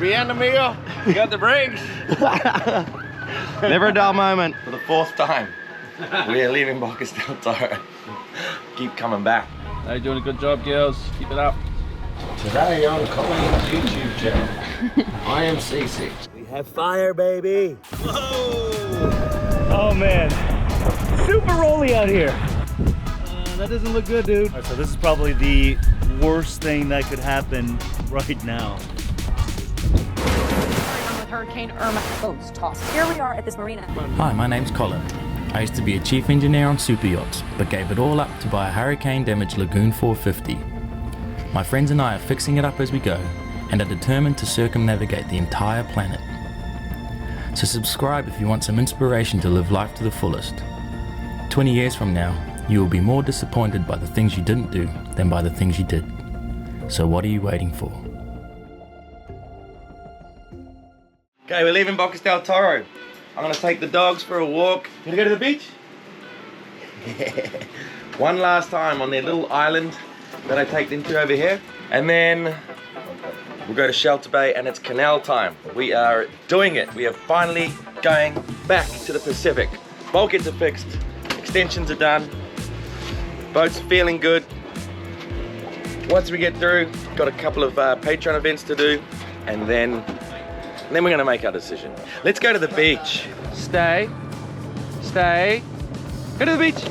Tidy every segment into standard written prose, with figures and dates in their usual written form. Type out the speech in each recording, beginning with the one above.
Bien, amigo. You got the brakes. Never a dull moment. For the 4th time, we are leaving Bocas del Toro. Keep coming back. You're doing a good job, girls. Keep it up. Today on Colin's YouTube channel, I am CC. We have fire, baby. Whoa! Oh man, super rolly out here. That doesn't look good, dude. Right, so this is probably the worst thing that could happen right now. With Hurricane Irma boats tossed. Here we are at this marina. Hi, my name's Colin. I used to be a chief engineer on super yachts, but gave it all up to buy a hurricane-damaged Lagoon 450. My friends and I are fixing it up as we go, and are determined to circumnavigate the entire planet. So subscribe if you want some inspiration to live life to the fullest. 20 years from now, you will be more disappointed by the things you didn't do than by the things you did. So what are you waiting for? Okay, we're leaving Bocas del Toro. I'm gonna take the dogs for a walk. You gonna go to the beach? One last time on their little island that I take them to over here. And then we'll go to Shelter Bay and it's canal time. We are doing it. We are finally going back to the Pacific. Bulkheads are fixed, extensions are done, boat's feeling good. Once we get through, got a couple of Patreon events to do, and then we're gonna make our decision. Let's go to the beach. Stay. Stay. Go to the beach.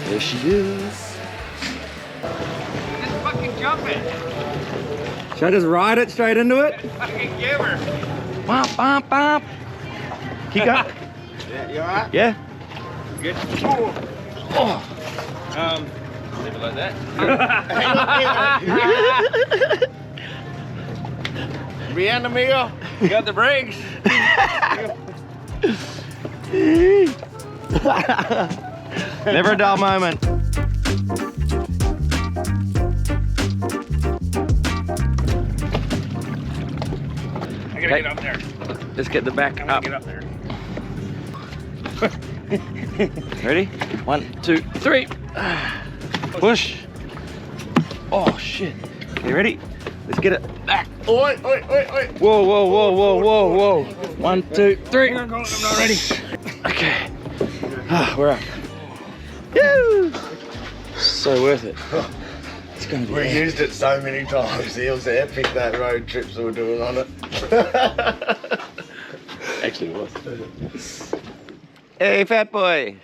There she is. Just fucking jump it. Should I just ride it straight into it? Fucking give her. Bump, bump, bump. Keep going. Yeah, you alright? Yeah. Good. Oh. Leave it like that. Bien, amigo. You got the brakes. Never a dull moment. I gotta get up there. Let's get the back I'm up. gonna get up there. Ready? 1, 2, 3. Push. Oh shit. Okay, ready? Let's get it back. Oi, oi, oi, oi. Whoa, whoa, whoa, whoa, whoa, whoa. 1, 2, 3. I'm not ready. Okay. We're up. Woo! So worth it. It's gonna be. We used it so many times. It was epic, that road trips we were doing on it. Actually was. Hey, fat boy.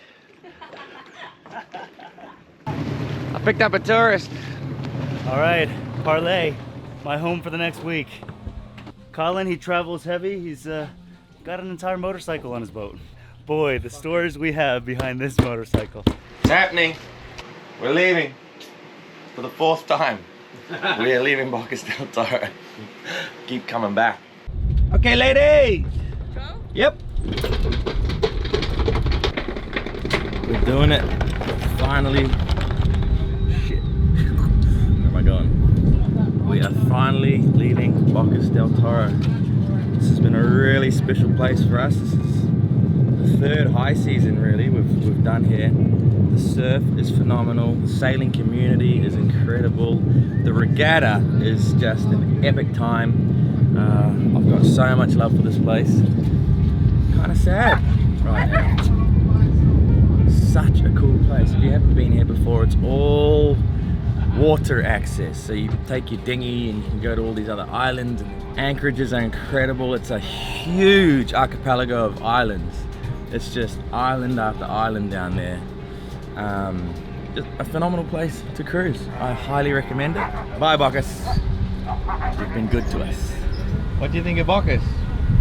I picked up a tourist. All right, Parlay, my home for the next week. Colin, he travels heavy. He's got an entire motorcycle on his boat. Boy, the stories we have behind this motorcycle. It's happening. We're leaving for the 4th time. We are leaving Bocas del Toro. Keep coming back. Okay, lady. Go? Yep. We're doing it. Finally. Shit. Where am I going? We are finally leaving Bocas del Toro. This has been a really special place for us. This is the 3rd high season really we've done here. The surf is phenomenal, the sailing community is incredible, the regatta is just an epic time. I've got so much love for this place. Kind of sad right now. Such a cool place. If you haven't been here before, it's all water access. So you take your dinghy and you can go to all these other islands. Anchorages are incredible. It's a huge archipelago of islands. It's just island after island down there. Just a phenomenal place to cruise. I highly recommend it. Bye, Bocas. They've been good to us. What do you think of Bocas?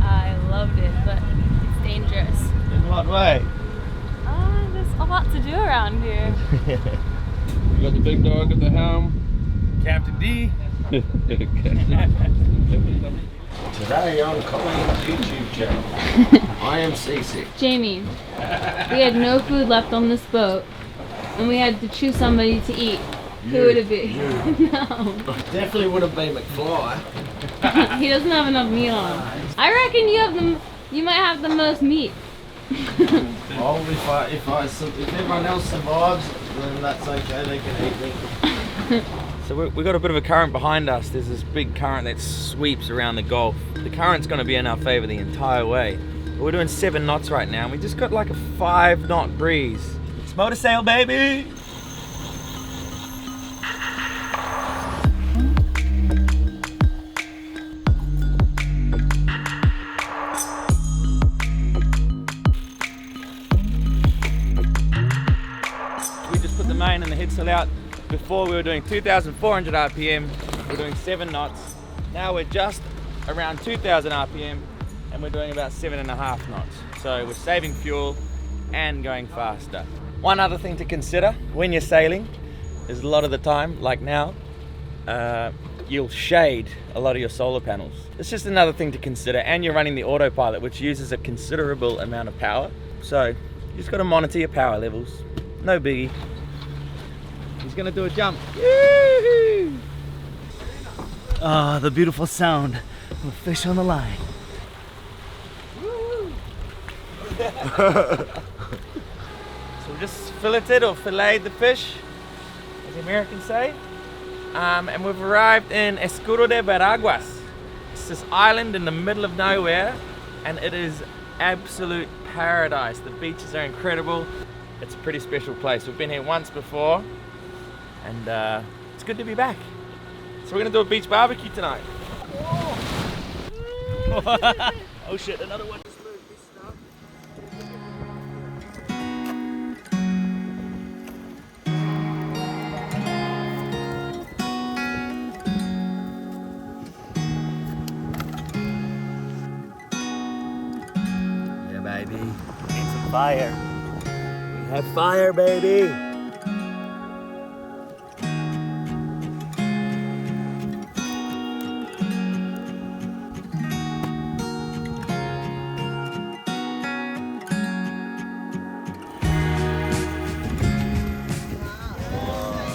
I loved it, but it's dangerous. In what way? There's a lot to do around here. You got the big dog at the helm. Captain D. Today on Colin's YouTube channel, I am seasick. Jamie, we had no food left on this boat, and we had to choose somebody to eat. Who would it be? No. Definitely would have been McFly. He doesn't have enough meat on him. I reckon you might have the most meat. Oh, if everyone else survives, then that's okay. They can eat me. So we got a bit of a current behind us. There's this big current that sweeps around the Gulf. The current's going to be in our favor the entire way. But we're doing 7 knots right now, and we just got like a 5-knot breeze. It's motor sail, baby! We just put the main and the headsail out. Before we were doing 2,400 RPM, we're doing 7 knots. Now we're just around 2,000 RPM and we're doing about 7.5 knots. So we're saving fuel and going faster. One other thing to consider when you're sailing is a lot of the time, like now, you'll shade a lot of your solar panels. It's just another thing to consider, and you're running the autopilot, which uses a considerable amount of power. So you just got to monitor your power levels. No biggie. He's gonna do a jump. Yee-hoo! Ah, the beautiful sound of a fish on the line. So we just filleted or filleted the fish, as the Americans say. And we've arrived in Escudo de Veraguas. It's this island in the middle of nowhere, and it is absolute paradise. The beaches are incredible. It's a pretty special place. We've been here once before, and it's good to be back. So we're gonna do a beach barbecue tonight. Oh shit, another one. Yeah, baby. Need some fire. We have fire, baby.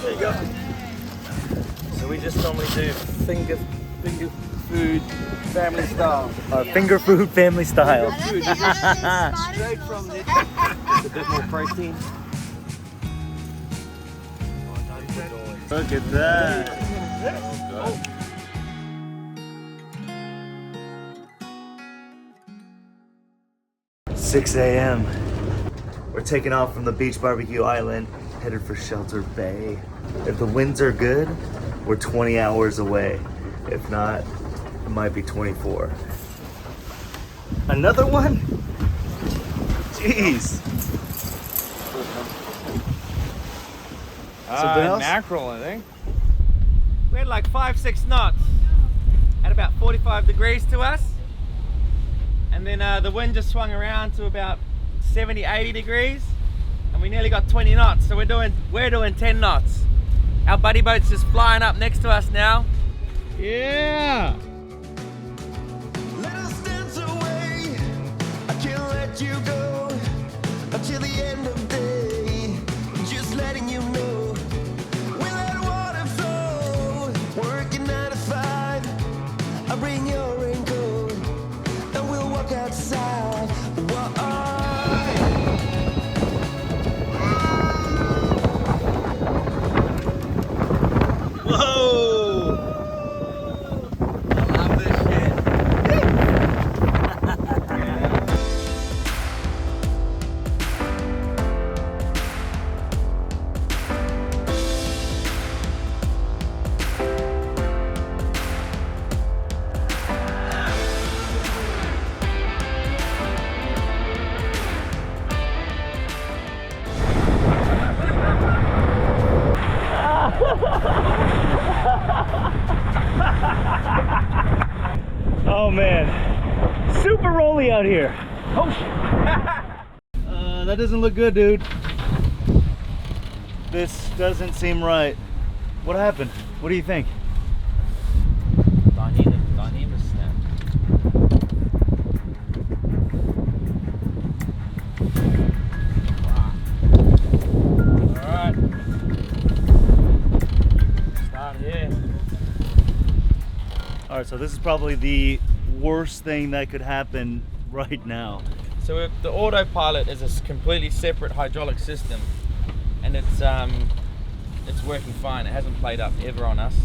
There you go. So we just normally do finger food family style. Finger food family style. Straight from the a bit more protein. Look at that. 6 a.m. We're taking off from the beach barbecue island, headed for Shelter Bay. If the winds are good, we're 20 hours away. If not, it might be 24. Another one? Jeez. Something else? Mackerel, I think. We had like 5-6 knots at about 45 degrees to us, and then the wind just swung around to about 70-80 degrees, and we nearly got 20 knots. So we're doing 10 knots. Our buddy boat's just flying up next to us now. Yeah! Let us dance away. I can't let you go until the end of day. Just letting you know, we let water flow. Working 9 to 5. I'll bring your raincoat and we'll walk outside. Whoa! I love this shit. Oh man, super rolly out here. Oh shit. That doesn't look good, dude. This doesn't seem right. What happened? What do you think? Dyneema snapped. Wow. Alright. Start here. Alright, so this is probably the worst thing that could happen right now. So the autopilot is a completely separate hydraulic system, and it's working fine. It hasn't played up ever on us.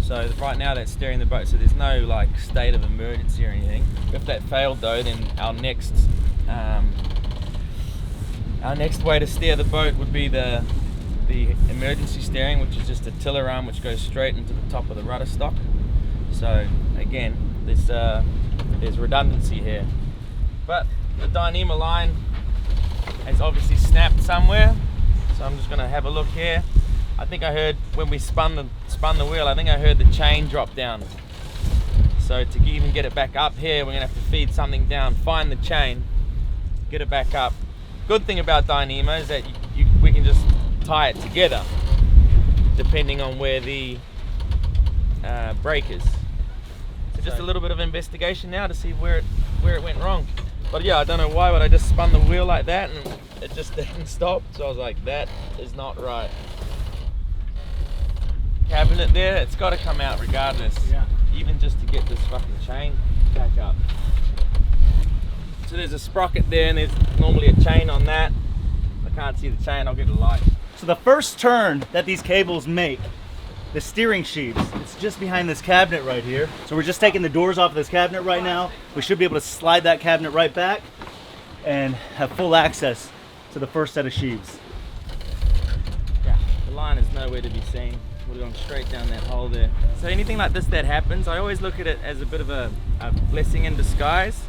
So right now that's steering the boat, so there's no like state of emergency or anything. If that failed though, then our next way to steer the boat would be the emergency steering, which is just a tiller arm which goes straight into the top of the rudder stock. So again, there's redundancy here. But the Dyneema line has obviously snapped somewhere, so I'm just going to have a look here. I think I heard when we spun the wheel, I think I heard the chain drop down. So to even get it back up here, we're going to have to feed something down, find the chain, get it back up. Good thing about Dyneema is that we can just tie it together depending on where the brake is. So just a little bit of investigation now to see where it went wrong. But yeah, I don't know why, but I just spun the wheel like that and it just didn't stop. So I was like, that is not right. Cabinet there, it's got to come out regardless. Yeah. Even just to get this fucking chain back up. So there's a sprocket there and there's normally a chain on that. I can't see the chain, I'll get a light. So the first turn that these cables make, the steering sheaves, it's just behind this cabinet right here. So we're just taking the doors off of this cabinet right now. We should be able to slide that cabinet right back and have full access to the first set of sheaves. Yeah, the line is nowhere to be seen. We're going straight down that hole there. So anything like this that happens, I always look at it as a bit of a blessing in disguise.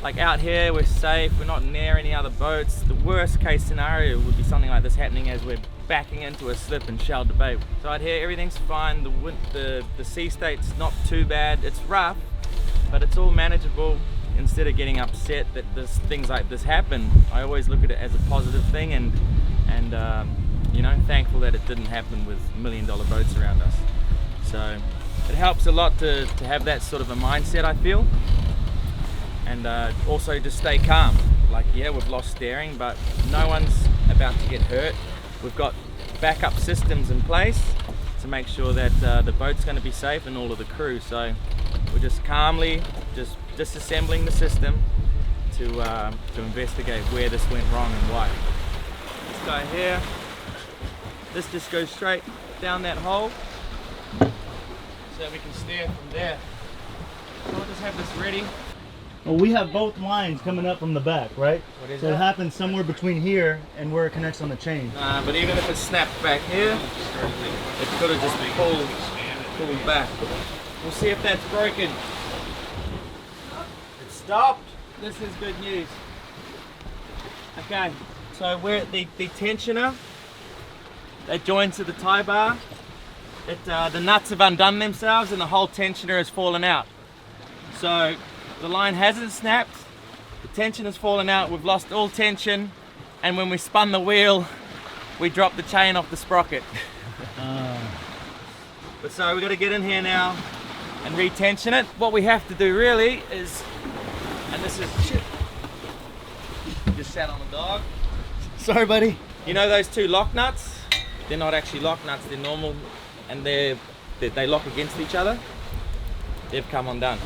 Like out here, we're safe, we're not near any other boats. The worst case scenario would be something like this happening as we're backing into a slip in Shell Bay. So out here, everything's fine. The sea state's not too bad. It's rough, but it's all manageable. Instead of getting upset that things like this happen, I always look at it as a positive thing and you know, thankful that it didn't happen with $1 million boats around us. So it helps a lot to have that sort of a mindset, I feel. And also just stay calm. Like, yeah, we've lost steering, but no one's about to get hurt. We've got backup systems in place to make sure that the boat's going to be safe and all of the crew. So we're just calmly just disassembling the system to investigate where this went wrong and why. This guy here, this just goes straight down that hole so we can steer from there. So I'll just have this ready. Well, we have both lines coming up from the back, right? What is so that? It happens somewhere between here and where it connects on the chain. But even if it snapped back here, it could have just pulled back. We'll see if that's broken. It stopped. This is good news. Okay, so we're at the tensioner that joins to the tie bar. The nuts have undone themselves and the whole tensioner has fallen out. So the line hasn't snapped, the tension has fallen out, we've lost all tension, and when we spun the wheel, we dropped the chain off the sprocket. But so we've got to get in here now and retension it. What we have to do really is, and this is shit, just sat on the dog. Sorry, buddy. You know those two lock nuts? They're not actually lock nuts, they're normal, and they lock against each other. They've come undone.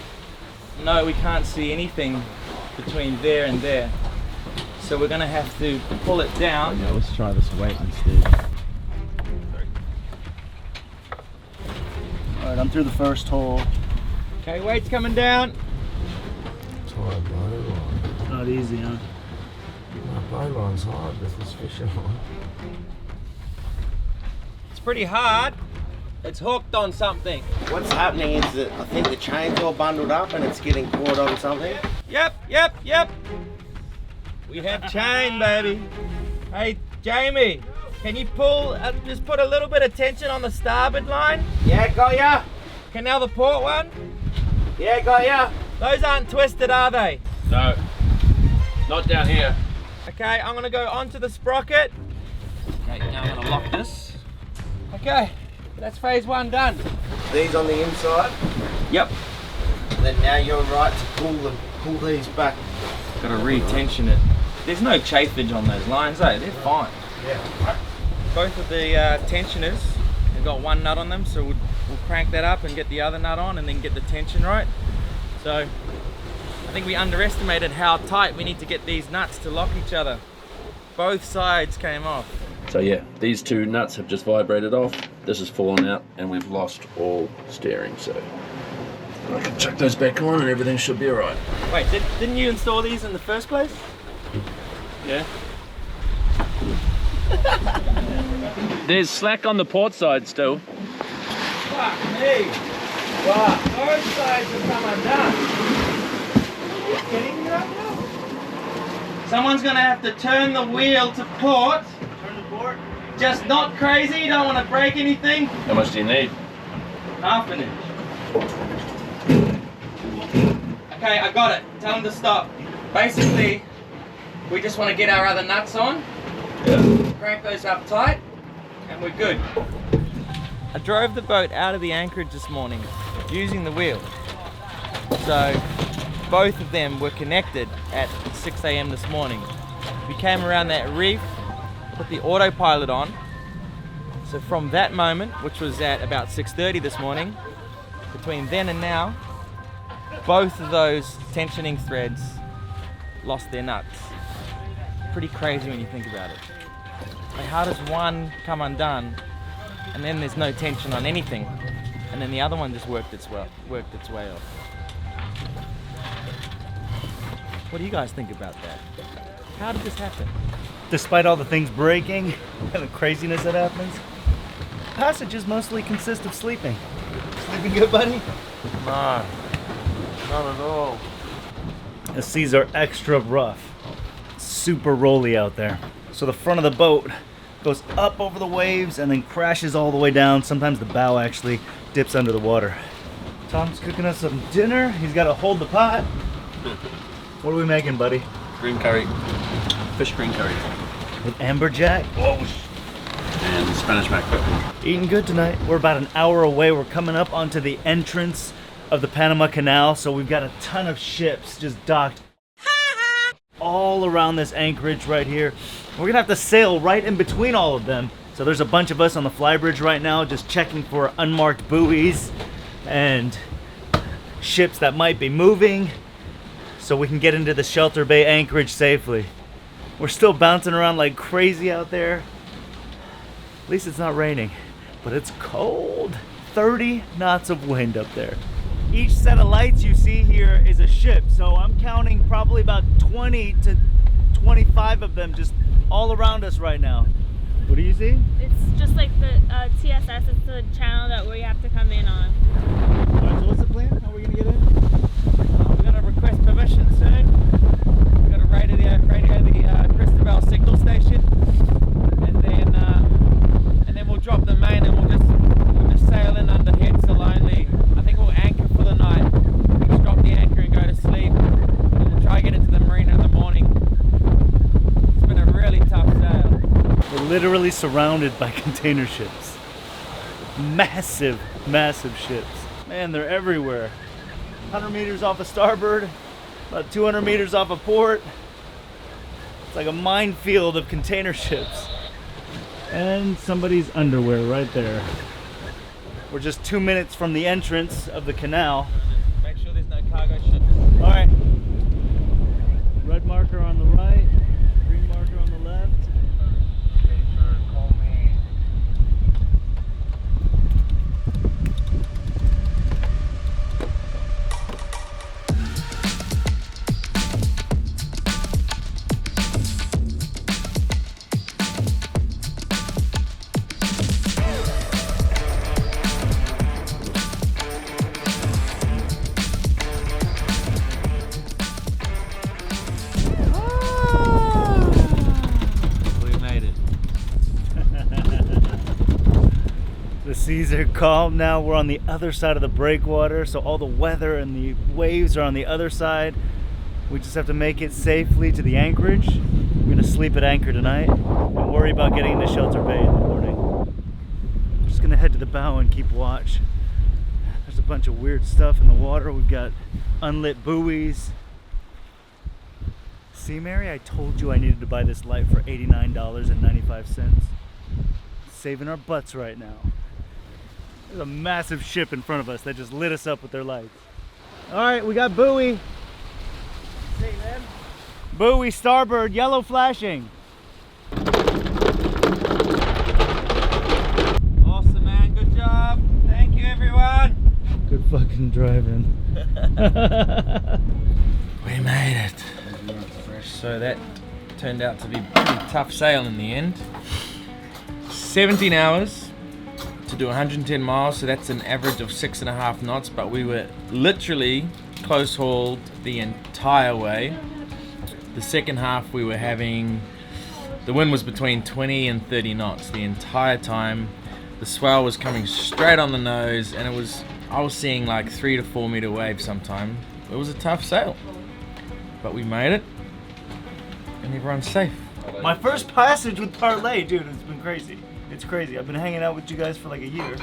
No, we can't see anything between there and there. So we're gonna have to pull it down. Yeah, let's try this weight instead. All right, I'm through the first hole. Okay, weight's coming down. It's hard, bro. It's not easy, huh? My bowline's hard with this fishing line. It's pretty hard. It's hooked on something. What's happening is that I think the chain's all bundled up and it's getting caught on something. Yep. We have chain, baby. Hey, Jamie, can you pull, just put a little bit of tension on the starboard line? Yeah, got ya. Can now the port one? Yeah, got ya. Those aren't twisted, are they? No, not down here. Okay, I'm gonna go onto the sprocket. Okay, now I'm gonna lock this. Okay, that's phase 1 done. These on the inside. Yep. Then now you're right to pull these back. Gotta re-tension it. There's no chafage on those lines, eh? They're fine. Yeah. Both of the tensioners have got one nut on them, so we'll crank that up and get the other nut on and then get the tension right. So I think we underestimated how tight we need to get these nuts to lock each other. Both sides came off. So yeah, these two nuts have just vibrated off, this has fallen out, and we've lost all steering, so I can chuck those back on and everything should be alright. Wait, didn't you install these in the first place? Yeah. There's slack on the port side still. Fuck me! Wow, both sides have come undone. Are you kidding me right now? Someone's gonna have to turn the wheel to port. Turn the port. Just not crazy, don't want to break anything. How much do you need? Half an inch. Okay, I got it. Tell them to stop. Basically, we just want to get our other nuts on. Yeah. Crank those up tight, and we're good. I drove the boat out of the anchorage this morning using the wheel. So both of them were connected at 6 a.m. this morning. We came around that reef, put the autopilot on. So from that moment, which was at about 6:30 this morning, between then and now, both of those tensioning threads lost their nuts. Pretty crazy when you think about it. Like, how does one come undone and then there's no tension on anything, and then the other one just worked its way off? What do you guys think about that? How did this happen? Despite all the things breaking and the craziness that happens, passages mostly consist of sleeping. Sleeping good, buddy? No, not at all. The seas are extra rough. Super rolly out there. So the front of the boat goes up over the waves and then crashes all the way down. Sometimes the bow actually dips under the water. Tom's cooking us some dinner. He's got to hold the pot. What are we making, buddy? Green curry. Fish green curry. With amberjack? Oh, And Spanish mackerel. eating good tonight. We're about an hour away. We're coming up onto the entrance of the Panama Canal. So we've got a ton of ships just docked all around this anchorage right here. We're gonna have to sail right in between all of them. So there's a bunch of us on the flybridge right now just checking for unmarked buoys and ships that might be moving so we can get into the Shelter Bay anchorage safely. We're still bouncing around like crazy out there. At least it's not raining, but it's cold. 30 knots of wind up there. Each set of lights you see here is a ship, so I'm counting probably about 20 to 25 of them just all around us right now. What do you see? It's just like the TSS. It's the channel that we have to come in on. All right, so what's the plan? How are we gonna get in? We're gonna request permission soon. We're gonna radio the Christabel signal station, and then we'll drop the main, and we'll just sail in under head sail only. I think we'll anchor for the night. We'll just drop the anchor and go to sleep. And we'll try to get into the marina in the morning. It's been a really tough sail. We're literally surrounded by container ships. Massive, massive ships. Man, they're everywhere. 100 meters off of starboard, about 200 meters off of port. It's like a minefield of container ships. And somebody's underwear right there. We're just 2 minutes from the entrance of the canal. Make sure there's no cargo ship. All right. Red marker on the right, green marker on the left. Seas are calm now. We're on the other side of the breakwater, so all the weather and the waves are on the other side. We just have to make it safely to the anchorage. We're gonna sleep at anchor tonight and worry about getting into Shelter Bay in the morning. I'm just gonna head to the bow and keep watch. There's a bunch of weird stuff in the water. We've got unlit buoys. See, Mary, I told you I needed to buy this light for $89.95. Saving our butts right now. There's a massive ship in front of us that just lit us up with their lights. All right, we got buoy. See, man. Buoy starboard, yellow flashing. Awesome, man. Good job. Thank you, everyone. Good fucking driving. We made it. So that turned out to be pretty tough sail in the end. 17 hours to do 110 miles, so that's an average of 6.5 knots, but we were literally close hauled the entire way. The second half we were having, the wind was between 20 and 30 knots the entire time. The swell was coming straight on the nose, and I was seeing like 3 to 4 meter waves sometime. It was a tough sail, but we made it, and everyone's safe. My first passage with Parlay, dude, it's been crazy. It's crazy. I've been hanging out with you guys for like a year.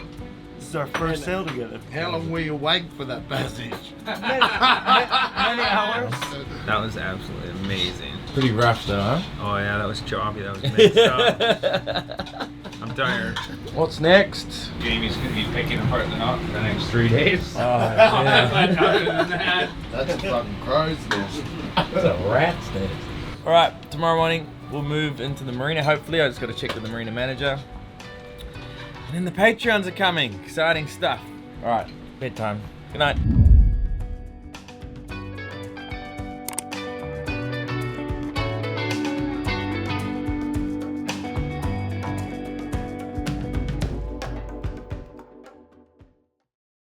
This is our first sail together. How long were you awake for that passage? Many hours. That was absolutely amazing. Pretty rough though, huh? Oh yeah, that was choppy. That was mixed up. I'm tired. What's next? Jamie's gonna be picking apart the knot for the next 3 days. Oh, yeah. Other than that, That's a fucking crow's nest. It's a rat's nest. Alright, tomorrow morning we'll move into the marina, hopefully. I just got to check with the marina manager. And then the Patreons are coming. Exciting stuff. Alright, bedtime. Good night.